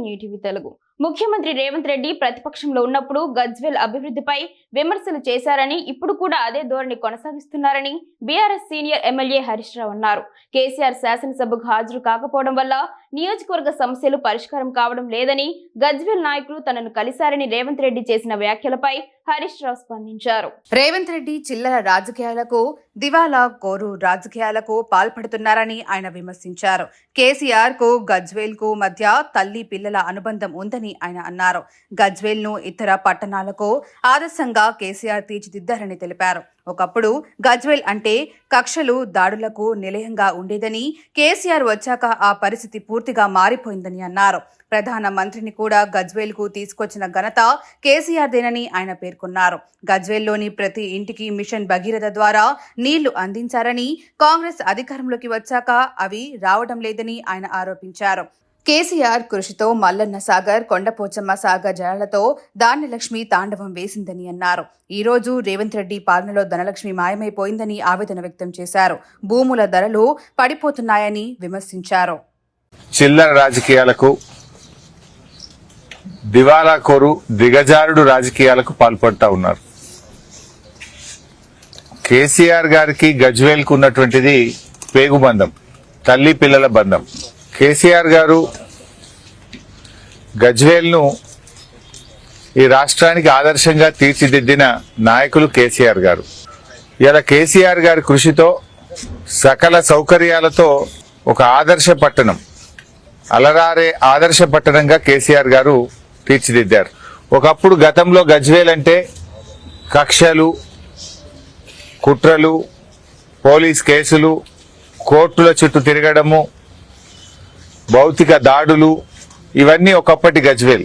New TV Telugu. ముఖ్యమంత్రి రేవంత్ రెడ్డి ప్రతిపక్షంలో ఉన్నప్పుడు గజ్వేల్ అభివృద్ధిపై విమర్శలు చేశారని, ఇప్పుడు కూడా అదే ధోరణి కొనసాగిస్తున్నారని BRS senior MLA Harish Rao అన్నారు. కేసీఆర్ శాసనసభకు హాజరు కాకపోవడం వల్ల నియోజకవర్గ సమస్యలు పరిష్కారం కావడం లేదని, గజ్వేల్ నాయకులు తనను కలిశారని రేవంత్ రెడ్డి చేసిన వ్యాఖ్యలపై హరీష్ రావు స్పందించారు. రేవంత్ రెడ్డి చిల్లర రాజకీయాలకు, దివాలా కోరు రాజకీయాలకు పాల్పడుతున్నారని ఆయన విమర్శించారు. కేసీఆర్ కు గజ్వేల్ కు మధ్య తల్లి పిల్లల అనుబంధం ఉందని ఆయన అన్నారు. గజ్వేల్ ను ఇతర పట్టణాలకు ఆదర్శంగా కేసీఆర్ తీర్చిదిద్దారని తెలిపారు. ఒకప్పుడు గజ్వేల్ అంటే కక్షలు, దాడులకు నిలయంగా ఉండేదని, కేసీఆర్ వచ్చాక ఆ పరిస్థితి పూర్తిగా మారిపోయిందని అన్నారు. ప్రధాన మంత్రిని కూడా గజ్వేల్ కు తీసుకొచ్చిన ఘనత కేసీఆర్దేనని ఆయన పేర్కొన్నారు. గజ్వేల్లోని ప్రతి ఇంటికి మిషన్ భగీరథ ద్వారా నీళ్లు అందించారని, కాంగ్రెస్ అధికారంలోకి వచ్చాక అవి రావడం లేదని ఆయన ఆరోపించారు. కేసీఆర్ కృషితో మల్లన్న సాగర్, కొండపోచమ్మ సాగర్ జలాలతో ధాన్యలక్ష్మి తాండవం వేసిందని అన్నారు. ఈ రోజు రేవంత్ రెడ్డి పాలనలో ధనలక్ష్మి మాయమైపోయిందని ఆవేదన వ్యక్తం చేశారు. భూముల ధరలు పడిపోతున్నాయని విమర్శించారు. చిల్లర రాజకీయాలకు, దివాలా కోరు దిగజారుడు రాజకీయాలకు పాల్పడతా ఉన్నారు. కేసీఆర్ గారికి గజ్వేల్ కు ఉన్నటువంటిది పేగుబంధం, తల్లి పిల్లల బంధం. కేసీఆర్ గారు గజ్వేల్ ను ఈ రాష్ట్రానికి ఆదర్శంగా తీర్చిదిద్దిన నాయకులు కేసీఆర్ గారు. ఇలా కేసీఆర్ గారి కృషితో, సకల సౌకర్యాలతో ఒక ఆదర్శ పట్టణం, అలరారే ఆదర్శ పట్టణంగా కేసీఆర్ గారు తీర్చిదిద్దారు. ఒకప్పుడు గతంలో గజ్వేల్ అంటే కక్షలు, కుట్రలు, పోలీస్ కేసులు, కోర్టుల చుట్టూ తిరగడము, భౌతిక దాడులు, ఇవన్నీ ఒకప్పటి గజ్వేల్.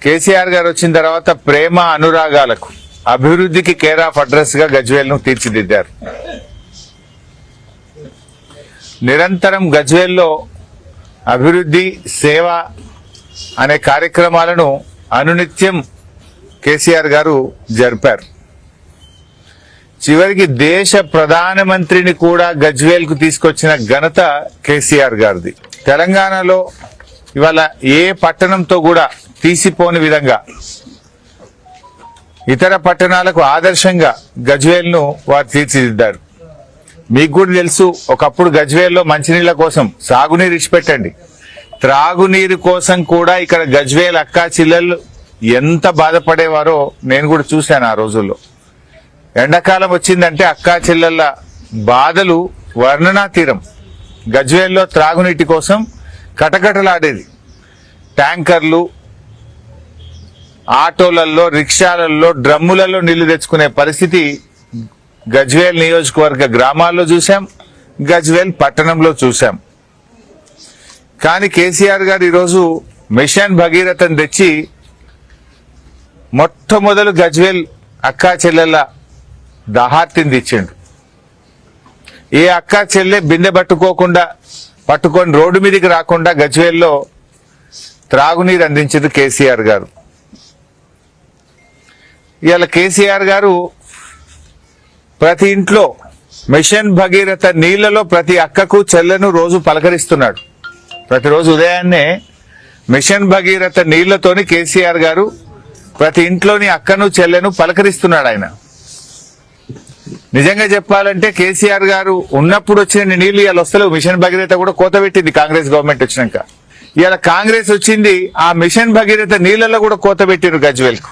కేసీఆర్ గారు వచ్చిన తర్వాత ప్రేమ అనురాగాలకు, అభివృద్ధికి కేర్ ఆఫ్ అడ్రస్ గా గజ్వేల్ ను తీర్చిదిద్దారు. నిరంతరం గజ్వేల్లో అభివృద్ధి, సేవ అనే కార్యక్రమాలను అనునిత్యం కేసీఆర్ గారు జరిపారు. చివరికి దేశ ప్రధానమంత్రిని కూడా గజ్వేల్ కు తీసుకొచ్చిన ఘనత కేసీఆర్ గారిది. తెలంగాణలో ఇవాళ ఏ పట్టణంతో కూడా తీసిపోని విధంగా ఇతర పట్టణాలకు ఆదర్శంగా గజ్వేల్ ను వారు తీర్చిదిద్దారు. మీకు కూడా తెలుసు, ఒకప్పుడు గజ్వేల్లో మంచినీళ్ల కోసం, సాగునీరు ఇచ్చిపెట్టండి, త్రాగునీరు కోసం కూడా ఇక్కడ గజ్వేల్ అక్కా చెల్లెళ్ళు ఎంత బాధపడేవారో నేను కూడా చూశాను ఆ రోజుల్లో. ఎండాకాలం వచ్చిందంటే అక్కా చెల్లెళ్ళ బాధలు వర్ణనాతీరం. గజ్వేల్లో త్రాగునీటి కోసం కటకటలాడేది. ట్యాంకర్లు, ఆటోలలో, రిక్షాలలో, డ్రమ్ములలో నీళ్లు తెచ్చుకునే పరిస్థితి గజ్వేల్ నియోజకవర్గ గ్రామాల్లో చూశాం, గజ్వేల్ పట్టణంలో చూశాం. కానీ కేసీఆర్ గారు ఈరోజు మిషన్ భగీరథను తెచ్చి మొట్టమొదలు గజ్వేల్ అక్కా చెల్లెళ్ళ దాహార్తిని తెచ్చిండు. ఏ అక్కా చెల్లె బిందె పట్టుకొని రోడ్డు మీదకి రాకుండా గజ్వేల్లో త్రాగునీరు అందించింది కేసీఆర్ గారు. ఇవాళ కేసీఆర్ గారు ప్రతి ఇంట్లో మిషన్ భగీరథ నీళ్లలో ప్రతి అక్కకు చెల్లెను రోజు పలకరిస్తున్నాడు. ప్రతిరోజు ఉదయాన్నే మిషన్ భగీరథ నీళ్లతోని కేసీఆర్ గారు ప్రతి ఇంట్లోని అక్కను చెల్లెను పలకరిస్తున్నాడు ఆయన. నిజంగా చెప్పాలంటే కేసీఆర్ గారు ఉన్నప్పుడు వచ్చిన నీళ్లు ఇవాళ వస్తలేవు. మిషన్ భగీరథ కూడా కోత పెట్టింది కాంగ్రెస్ గవర్నమెంట్ వచ్చినాక. ఇవాళ కాంగ్రెస్ వచ్చింది, ఆ మిషన్ భగీరథ నీళ్లలో కూడా కోత పెట్టిరు గజ్వేల్ కు.